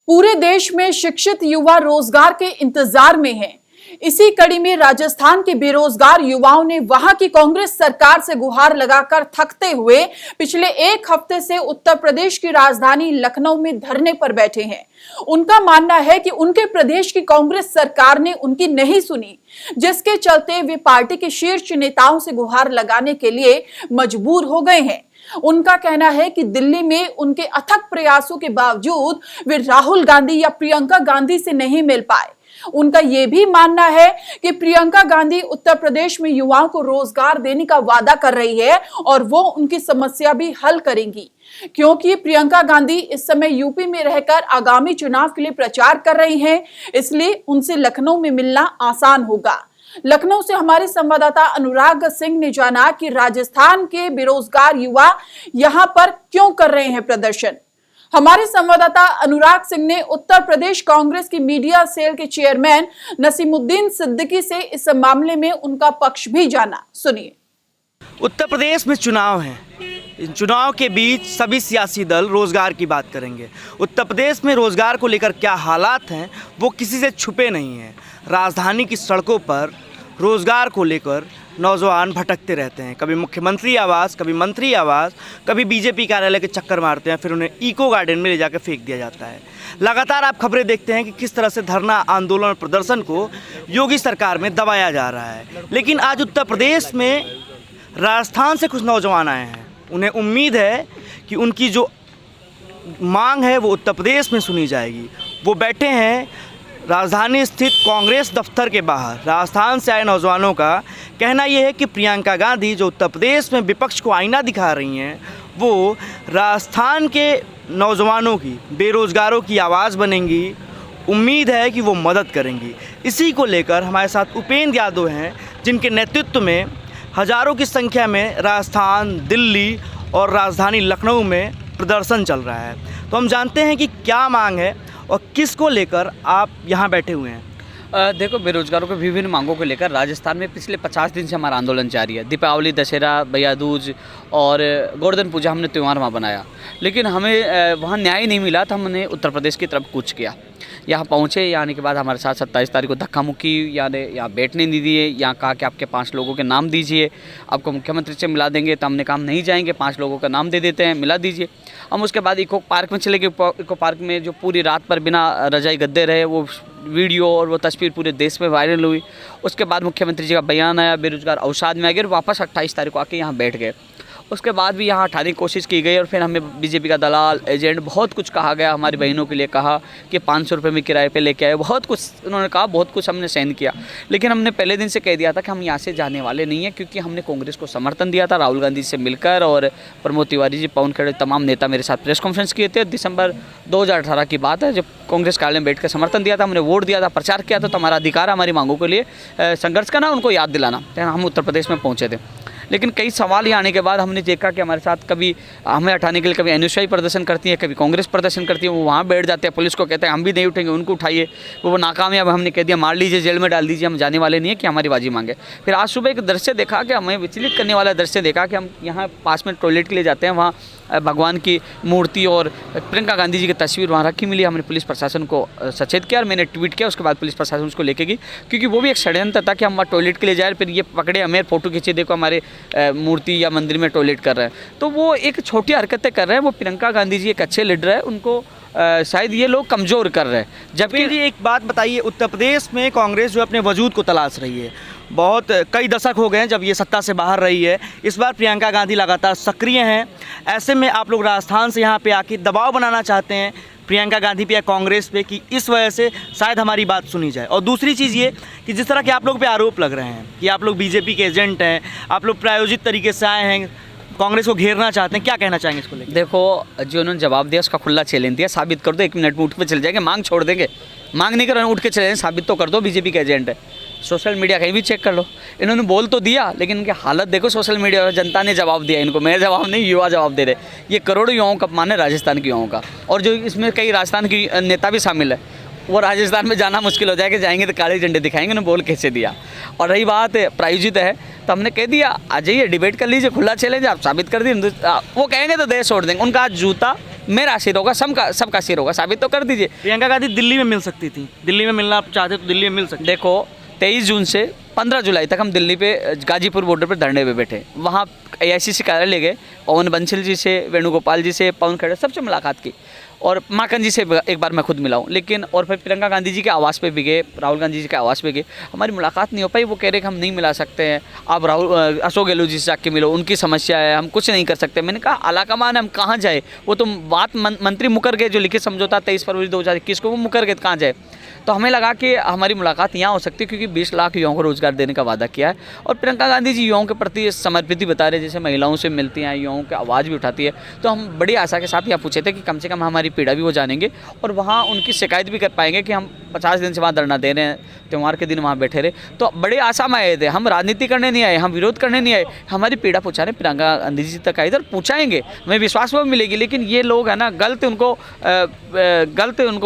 पूरे देश में शिक्षित युवा रोजगार के इंतजार में हैं। इसी कड़ी में राजस्थान के बेरोजगार युवाओं ने वहां की कांग्रेस सरकार से गुहार लगाकर थकते हुए पिछले एक हफ्ते से उत्तर प्रदेश की राजधानी लखनऊ में धरने पर बैठे हैं। उनका मानना है कि उनके प्रदेश की कांग्रेस सरकार ने उनकी नहीं सुनी, जिसके चलते वे पार्टी के शीर्ष नेताओं से गुहार लगाने के लिए मजबूर हो गए हैं। उनका कहना है कि दिल्ली में उनके अथक प्रयासों के बावजूद वे राहुल गांधी या प्रियंका गांधी से नहीं मिल पाए। उनका यह भी मानना है कि प्रियंका गांधी उत्तर प्रदेश में युवाओं को रोजगार देने का वादा कर रही है और वो उनकी समस्या भी हल करेंगी, क्योंकि प्रियंका गांधी इस समय यूपी में रहकर आगामी चुनाव के लिए प्रचार कर रही हैं, इसलिए उनसे लखनऊ में मिलना आसान होगा। लखनऊ से हमारे संवाददाता अनुराग सिंह ने जाना कि राजस्थान के बेरोजगार युवा यहां पर क्यों कर रहे हैं प्रदर्शन। हमारे संवाददाता अनुराग सिंह ने उत्तर प्रदेश कांग्रेस की मीडिया सेल के चेयरमैन नसीमुद्दीन सिद्दीकी से इस मामले में उनका पक्ष भी जाना। सुनिए। उत्तर प्रदेश में चुनाव है। इन चुनाव के बीच सभी सियासी दल रोजगार की बात करेंगे। उत्तर प्रदेश में रोजगार को लेकर क्या हालात हैं वो किसी से छुपे नहीं हैं। राजधानी की सड़कों पर रोजगार को लेकर नौजवान भटकते रहते हैं। कभी मुख्यमंत्री आवास, कभी मंत्री आवास, कभी बीजेपी कार्यालय के चक्कर मारते हैं, फिर उन्हें इको गार्डन में ले जाकर फेंक दिया जाता है। लगातार आप खबरें देखते हैं कि किस तरह से धरना आंदोलन और प्रदर्शन को योगी सरकार में दबाया जा रहा है। लेकिन आज उत्तर प्रदेश में राजस्थान से कुछ नौजवान आए हैं। उन्हें उम्मीद है कि उनकी जो मांग है वो उत्तर प्रदेश में सुनी जाएगी। वो बैठे हैं राजधानी स्थित कांग्रेस दफ्तर के बाहर। राजस्थान से आए नौजवानों का कहना यह है कि प्रियंका गांधी जो उत्तर प्रदेश में विपक्ष को आईना दिखा रही हैं, वो राजस्थान के नौजवानों की, बेरोजगारों की आवाज़ बनेंगी। उम्मीद है कि वो मदद करेंगी। इसी को लेकर हमारे साथ उपेंद्र यादव हैं, जिनके नेतृत्व में हज़ारों की संख्या में राजस्थान, दिल्ली और राजधानी लखनऊ में प्रदर्शन चल रहा है। तो हम जानते हैं कि क्या मांग है और किसको लेकर आप यहाँ बैठे हुए हैं। देखो, बेरोजगारों के विभिन्न मांगों को लेकर राजस्थान में पिछले 50 दिन से हमारा आंदोलन जारी है। दीपावली, दशहरा, भैया दूज और गोवर्धन पूजा हमने त्यौहार वहाँ बनाया, लेकिन हमें वहाँ न्याय नहीं मिला, तो हमने उत्तर प्रदेश की तरफ कूच किया। यहाँ पहुँचे, यहाँ आने के बाद हमारे साथ 27 तारीख को धक्का मुक्की, यानी यहाँ बैठने नहीं दिए। यहाँ कहा कि आपके 5 लोगों के नाम दीजिए, आपको मुख्यमंत्री से मिला देंगे। तो हमने कहा हम नहीं जाएंगे, 5 लोगों का नाम दे देते हैं, मिला दीजिए। हम उसके बाद इको पार्क में चले गए। इको पार्क में जो पूरी रात पर बिना रजाई गद्दे रहे, वो वीडियो और वो तस्वीर पूरे देश में वायरल हुई। उसके बाद मुख्यमंत्री जी का बयान आया, बेरोजगार अवसाद में आ गए, वापस 28 तारीख को आके यहाँ बैठ गए। उसके बाद भी यहाँ हटाने की कोशिश की गई और फिर हमें बीजेपी का दलाल, एजेंट, बहुत कुछ कहा गया। हमारी बहनों के लिए कहा कि 500 रुपये में किराए पे लेके आए, बहुत कुछ उन्होंने कहा, बहुत कुछ हमने सहन किया। लेकिन हमने पहले दिन से कह दिया था कि हम यहाँ से जाने वाले नहीं हैं, क्योंकि हमने कांग्रेस को समर्थन दिया था राहुल गांधी से मिलकर। और प्रमोद तिवारी जी, पवन खेड़े, तमाम नेता मेरे साथ प्रेस कॉन्फ्रेंस किए थे। दिसंबर 2018 की बात है, जब कांग्रेस कार्यालय में बैठ कर समर्थन दिया था, हमने वोट दिया था, प्रचार किया था। तो हमारा अधिकार, हमारी मांगों के लिए संघर्ष करना, उनको याद दिलाना। हम उत्तर प्रदेश में पहुँचे थे। लेकिन कई सवाल यहाँ आने के बाद हमने देखा कि हमारे साथ कभी हमें हटाने के लिए कभी एनएसयूआई प्रदर्शन करती है, कभी कांग्रेस प्रदर्शन करती है। वो वहाँ बैठ जाते हैं, पुलिस को कहते हैं हम भी नहीं उठेंगे, उनको उठाइए। वो नाकामयाब। हमने कह दिया मार लीजिए, जेल में डाल दीजिए, हम जाने वाले नहीं है, कि हमारी बाजी मांगे। फिर आज सुबह एक दृश्य देखा कि हमें विचलित करने वाला दृश्य देखा कि हम यहाँ पास में टॉयलेट के लिए जाते हैं, वहाँ भगवान की मूर्ति और प्रियंका गांधी जी की तस्वीर वहाँ रखी मिली। हमने पुलिस प्रशासन को सचेत किया और मैंने ट्वीट किया। उसके बाद पुलिस प्रशासन उसको लेके गई, क्योंकि वो भी एक षड्यंत्र था कि हम वहाँ टॉयलेट के लिए जाए, फिर ये पकड़े हमें, फ़ोटो खींचे, देखो हमारे मूर्ति या मंदिर में टॉयलेट कर रहे हैं। तो वो एक छोटी हरकतें कर रहे हैं। वो प्रियंका गांधी जी एक अच्छे लीडर है, उनको शायद ये लोग कमज़ोर कर रहे हैं। जबकि एक बात बताइए, उत्तर प्रदेश में कांग्रेस जो अपने वजूद को तलाश रही है, बहुत कई दशक हो गए हैं जब ये सत्ता से बाहर रही है। इस बार प्रियंका गांधी लगातार सक्रिय हैं। ऐसे में आप लोग राजस्थान से यहाँ पे आके दबाव बनाना चाहते हैं प्रियंका गांधी पे या कांग्रेस पे, कि इस वजह से शायद हमारी बात सुनी जाए। और दूसरी चीज़ ये कि जिस तरह के आप लोग पे आरोप लग रहे हैं कि आप लोग बीजेपी के एजेंट हैं, आप लोग प्रायोजित तरीके से आए हैं, कांग्रेस को घेरना चाहते हैं, क्या कहना चाहेंगे इसको लेकर? देखो, जो उन्होंने जवाब दिया उसका खुला चैलेंज दिया, साबित कर दो। 1 मिनट में उठ के चले जाएंगे, मांग छोड़ देंगे। मांग नहीं कर रहे हैं, उठ के चले जाएंगे, साबित तो कर दो बीजेपी के एजेंट है। सोशल मीडिया कहीं भी चेक कर लो, इन्होंने बोल तो दिया, लेकिन इनकी हालत देखो सोशल मीडिया पर। जनता ने जवाब दिया इनको, मैं जवाब नहीं, युवा जवाब दे रहे। ये करोड़ों युवाओं का अपमान है, राजस्थान के युवाओं का। और जो इसमें कई राजस्थान की नेता भी शामिल है, वो राजस्थान में जाना मुश्किल हो जाएगा। जाएंगे तो काले झंडे दिखाएंगे, उन्होंने बोल कैसे दिया। और रही बात प्रायोजित है, तो हमने कह दिया आ जाइए, डिबेट कर लीजिए, खुला चैलेंज, आप साबित कर दिए। वो कहेंगे तो देश छोड़ देंगे। उनका आज जूता मेरा सिर होगा, सबका सिर होगा, साबित तो कर दीजिए। प्रियंका गांधी दिल्ली में मिल सकती थी, दिल्ली में मिलना आप चाहते तो दिल्ली में मिल सकती। देखो 23 जून से 15 जुलाई तक हम दिल्ली पे गाजीपुर बॉर्डर पे धरने पे बैठे, वहाँ AICC कार्यालय गए, पवन बंसल जी से, वेणुगोपाल जी से, पवन खेड़ा सबसे मुलाकात की, और माकन जी से एक बार मैं खुद मिला हूँ। लेकिन और फिर प्रियंका गांधी जी के आवास पे भी गए, राहुल गांधी जी के आवास पे गए, हमारी मुलाकात नहीं हो पाई। वो कह रहे कि हम नहीं मिला सकते हैं, आप अशोक गहलोत जी से जाके मिलो, उनकी समस्या है, हम कुछ नहीं कर सकते। मैंने कहा आलाकमान हम कहाँ जाए, वो तो बात मंत्री मुकर गए, जो लिखित समझौता 23 फरवरी 2021 को वो मुकर गए, कहाँ जाए। तो हमें लगा कि हमारी मुलाकात यहाँ हो सकती है, क्योंकि 20 लाख युवाओं को रोज़गार देने का वादा किया है, और प्रियंका गांधी जी युवाओं के प्रति समर्पित ही बता रहे, जैसे महिलाओं से मिलती हैं, युवाओं की आवाज़ भी उठाती है। तो हम बड़ी आशा के साथ यहाँ पूछे थे कि कम से कम हमारी पीड़ा भी वो जानेंगे, और वहाँ उनकी शिकायत भी कर पाएंगे कि हम 50 दिन से वहाँ धरना दे रहे हैं, त्यौहार के दिन वहाँ बैठे रहे। तो बड़ी आशा में आए थे, हम राजनीति करने नहीं आए, हम विरोध करने नहीं आए, हमारी पीड़ा पहुँचाने प्रियंका गांधी जी तक आए थे, और पहुँचाएंगे, हमें विश्वास वो मिलेगी। लेकिन ये लोग है ना गलत उनको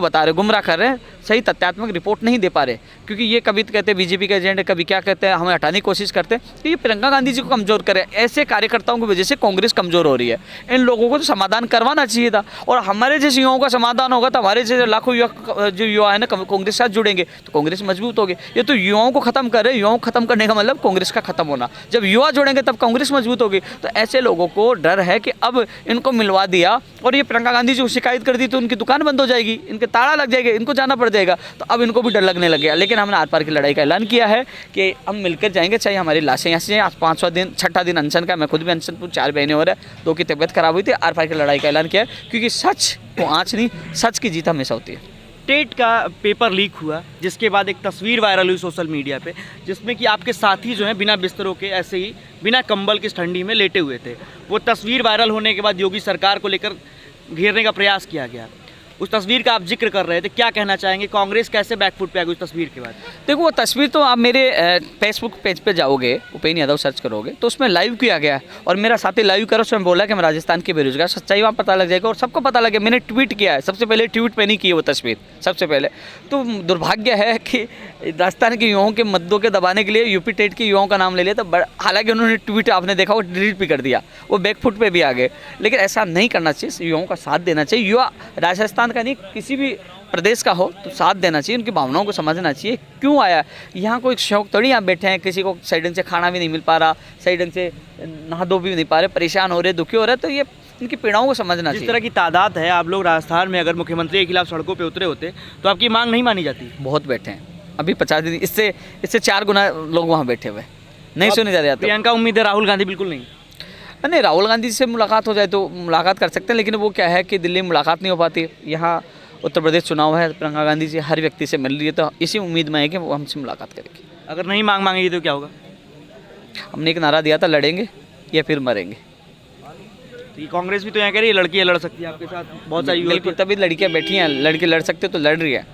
बता रहे, गुमराह कर रहे हैं, सही तथ्यात्मक रिपोर्ट नहीं दे पा रहे, क्योंकि ये कभी तो कहते हैं बीजेपी का एजेंट है, कभी क्या कहते हैं, हमें हटाने की कोशिश करते हैं। तो ये प्रियंका गांधी जी को कमज़ोर करे, ऐसे कार्यकर्ताओं की वजह से कांग्रेस कमज़ोर हो रही है। इन लोगों को तो समाधान करवाना चाहिए था, और हमारे जैसे युवाओं का समाधान होगा तो हमारे जैसे लाखों जो युवा है ना कांग्रेस के साथ जुड़ेंगे, तो कांग्रेस मजबूत होगी। ये तो युवाओं को खत्म कर रहे हैं, युवाओं को खत्म करने का मतलब कांग्रेस का खत्म होना। जब युवा जुड़ेंगे तब कांग्रेस मजबूत होगी। तो ऐसे लोगों को डर है कि अब इनको मिलवा दिया और ये प्रियंका गांधी जी को शिकायत कर दी तो उनकी दुकान बंद हो जाएगी, इनके ताला लग जाएगा, इनको जाना पड़ जाएगा, तो अब इनको भी डर लगने लग गया। लेकिन हमने आर पार की लड़ाई का ऐलान किया है कि हम मिलकर जाएंगे, चाहे हमारी लाशें यहाँ से आज 5वां दिन 6ठा दिन अनशन का, मैं खुद भी अनशन पर 4 महीने हो रहा है, 2 की तबीयत खराब हुई थी। आर पार की लड़ाई का ऐलान किया है, क्योंकि सच को आँच नहीं, सच की जीत हमेशा होती है। टेट का पेपर लीक हुआ, जिसके बाद एक तस्वीर वायरल हुई सोशल मीडिया पे, जिसमें कि आपके साथी जो हैं बिना बिस्तरों के ऐसे ही बिना कंबल की इस ठंडी में लेटे हुए थे। वो तस्वीर वायरल होने के बाद योगी सरकार को लेकर घेरने का प्रयास किया गया। उस तस्वीर का आप जिक्र कर रहे थे, क्या कहना चाहेंगे, कांग्रेस कैसे बैकफुट पे आ गई उस तस्वीर के बाद? देखो वो तस्वीर तो आप मेरे फेसबुक पेज पे जाओगे, उपेंद्र यादव सर्च करोगे तो उसमें लाइव किया गया है, और मेरा साथी लाइव करो, उसमें बोला कि मैं राजस्थान के बेरोजगार, सच्चाई वहाँ पता लग जाएगा और सबको पता लगे। मैंने ट्वीट किया है, सबसे पहले ट्वीट मैंने की है वो तस्वीर सबसे पहले। तो दुर्भाग्य है कि राजस्थान के युवाओं के मद्दों के दबाने के लिए यूपी टेट के युवाओं का नाम ले लिया, तो हालांकि उन्होंने ट्वीट आपने देखा वो डिलीट भी कर दिया, वो बैकफुट पे भी आ गए। लेकिन ऐसा नहीं करना चाहिए, युवाओं का साथ देना चाहिए। युवा राजस्थान का नहीं किसी भी प्रदेश का हो तो साथ देना चाहिए, उनकी भावनाओं को समझना चाहिए। क्यों आया यहाँ, कोई शौक थोड़ी यहाँ बैठे हैं, किसी को सही ढंग से खाना भी नहीं मिल पा रहा, सही ढंग से नहा धो भी नहीं पा रहे, परेशान हो रहे, दुखी हो रहे, तो ये इनकी पीड़ाओं को समझना चाहिए। जिस तरह की तादाद है, आप लोग राजस्थान में अगर मुख्यमंत्री के खिलाफ सड़कों पे उतरे होते तो आपकी मांग नहीं मानी जाती? बहुत बैठे हैं अभी 50 दिन, इससे 4 गुना लोग वहाँ बैठे हुए, नहीं सुने जा रहे। प्रियंका उम्मीद है, राहुल गांधी बिल्कुल नहीं? नहीं, राहुल गांधी से मुलाकात हो जाए तो मुलाकात कर सकते हैं, लेकिन वो क्या है कि दिल्ली में मुलाकात नहीं हो पाती। यहाँ उत्तर प्रदेश चुनाव है, प्रियंका गांधी जी हर व्यक्ति से मिल रही है, तो इसी उम्मीद में है कि वो हमसे मुलाकात करेगी। अगर नहीं मांगेगी तो क्या होगा? हमने एक नारा दिया था, लड़ेंगे या फिर मरेंगे। तो ये कांग्रेस भी तो यहाँ कह रही है लड़कियाँ लड़ सकती है आपके साथ, बहुत सारी बिल्कुल, तभी लड़कियाँ बैठी हैं, लड़के लड़ सकते तो लड़ रही है,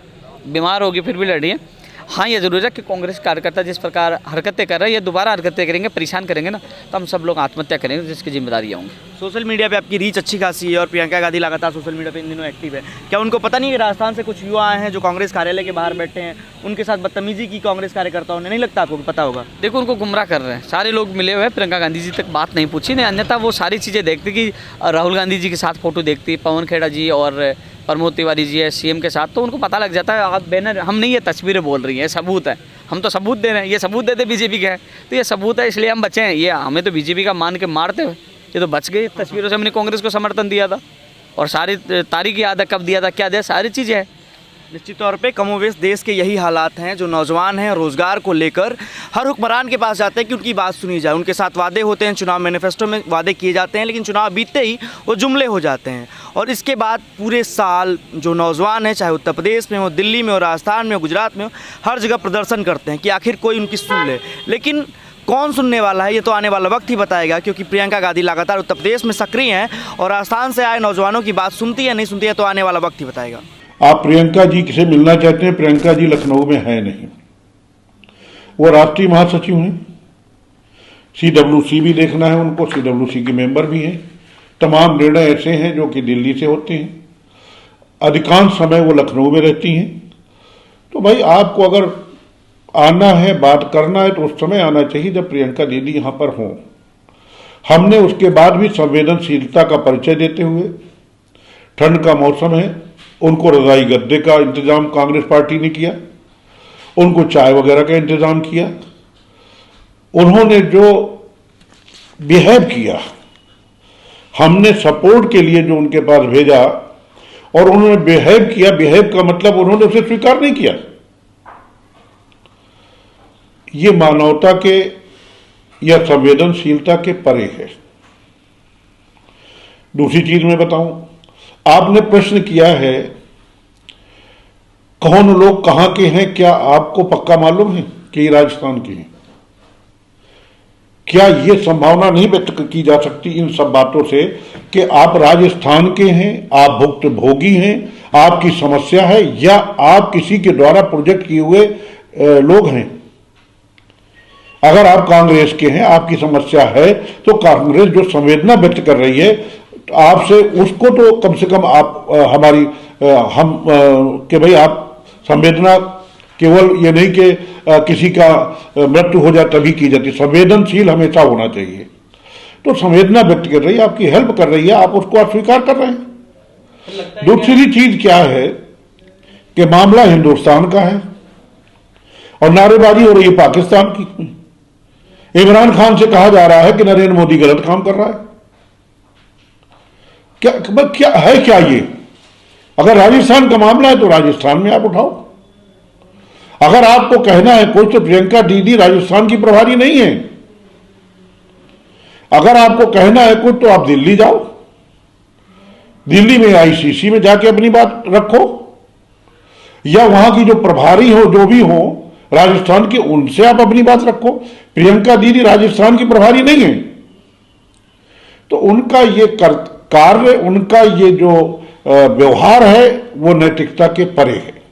बीमार होगी फिर भी लड़ रही है। हाँ, ये जरूर है कि कांग्रेस कार्यकर्ता जिस प्रकार हरकतें कर रहे हैं, ये दोबारा हरकतें करेंगे, परेशान करेंगे ना, तो हम सब लोग आत्महत्या करेंगे, जिसकी जिम्मेदारी होंगी। सोशल मीडिया पे आपकी रीच अच्छी खासी है और प्रियंका गांधी लगातार सोशल मीडिया पे इन दिनों एक्टिव है। क्या उनको पता नहीं है राजस्थान से कुछ युवा आए हैं जो कांग्रेस कार्यालय के बाहर बैठे हैं, उनके साथ बदतमीजी की कांग्रेस कार्यकर्ताओं ने? नहीं लगता आपको पता होगा? देखो उनको गुमराह कर रहे हैं, सारे लोग मिले हुए हैं, प्रियंका गांधी जी तक बात नहीं पूछी, नहीं, अन्यथा वो सारी चीज़ें देखती कि राहुल गांधी जी के साथ फोटो देखती, पवन खेड़ा जी और प्रमोद तिवारी जी है सीएम के साथ, तो उनको पता लग जाता है। आप बैनर, हम नहीं, ये तस्वीरें बोल रही हैं, सबूत है, हम तो सबूत दे रहे हैं, ये सबूत देते बीजेपी के हैं, तो ये सबूत है, इसलिए हम बचे हैं। ये हमें तो बीजेपी का मान के मारते हुए ये तो बच गए। तस्वीरों से हमने कांग्रेस को समर्थन दिया था, और सारी तारीख याद है, कब दिया था, क्या दिया, सारी चीज़ें हैं। निश्चित तौर पे कमोवेश देश के यही हालात हैं, जो नौजवान हैं रोज़गार को लेकर हर हुक्मरान के पास जाते हैं कि उनकी बात सुनी जाए, उनके साथ वादे होते हैं, चुनाव मैनिफेस्टो में वादे किए जाते हैं, लेकिन चुनाव बीतते ही वो जुमले हो जाते हैं, और इसके बाद पूरे साल जो नौजवान हैं, चाहे उत्तर प्रदेश में हो, दिल्ली में हो, राजस्थान में हो, गुजरात में हो, हर जगह प्रदर्शन करते हैं कि आखिर कोई उनकी सुन ले। लेकिन कौन सुनने वाला है ये तो आने वाला वक्त ही बताएगा, क्योंकि प्रियंका गांधी लगातार उत्तर प्रदेश में सक्रिय हैं और राजस्थान से आए नौजवानों की बात सुनती है नहीं सुनती है तो आने वाला वक्त ही बताएगा। आप प्रियंका जी से मिलना चाहते हैं, प्रियंका जी लखनऊ में है नहीं, वो राष्ट्रीय महासचिव हैं, CWC भी देखना है उनको, CWC के मेंबर भी हैं, तमाम निर्णय ऐसे हैं जो कि दिल्ली से होते हैं, अधिकांश समय वो लखनऊ में रहती हैं। तो भाई आपको अगर आना है, बात करना है, तो उस समय आना चाहिए जब प्रियंका दीदी यहाँ पर हों। हमने उसके बाद भी संवेदनशीलता का परिचय देते हुए ठंड का मौसम है, उनको रजाई गद्दे का इंतजाम कांग्रेस पार्टी ने किया, उनको चाय वगैरह का इंतजाम किया। उन्होंने जो बिहेव किया, हमने सपोर्ट के लिए जो उनके पास भेजा और उन्होंने बिहेव किया, बिहेव का मतलब उन्होंने उसे स्वीकार नहीं किया। ये मानवता के या संवेदनशीलता के परे है। दूसरी चीज मैं बताऊं, आपने प्रश्न किया है कौन लोग कहां के हैं, क्या आपको पक्का मालूम है कि ये राजस्थान के हैं? क्या ये संभावना नहीं व्यक्त की जा सकती इन सब बातों से कि आप राजस्थान के हैं, आप भुक्तभोगी हैं, आपकी समस्या है, या आप किसी के द्वारा प्रोजेक्ट किए हुए लोग हैं? अगर आप कांग्रेस के हैं, आपकी समस्या है, तो कांग्रेस जो संवेदना व्यक्त कर रही है आपसे, उसको तो कम से कम आप कि भाई आप संवेदना केवल ये नहीं कि किसी का मृत्यु हो जाए तभी की जाती, संवेदनशील हमेशा होना चाहिए। तो संवेदना व्यक्त कर रही है, आपकी हेल्प कर रही है, आप उसको अस्वीकार कर रहे हैं। दूसरी चीज क्या है कि मामला हिंदुस्तान का है और नारेबाजी हो रही है पाकिस्तान की। इमरान खान से कहा जा रहा है कि नरेंद्र मोदी गलत काम कर रहा है। क्या है क्या ये? अगर राजस्थान का मामला है तो राजस्थान में आप उठाओ। अगर आपको कहना है कोई, तो प्रियंका दीदी राजस्थान की प्रभारी नहीं है। अगर आपको कहना है कुछ तो आप दिल्ली जाओ, दिल्ली में आईसीसी में जाके अपनी बात रखो, या वहां की जो प्रभारी हो, जो भी हो राजस्थान के, उनसे आप अपनी बात रखो। प्रियंका दीदी राजस्थान की प्रभारी नहीं है, तो उनका ये कार्य, उनका ये जो व्यवहार है वो नैतिकता के परे है।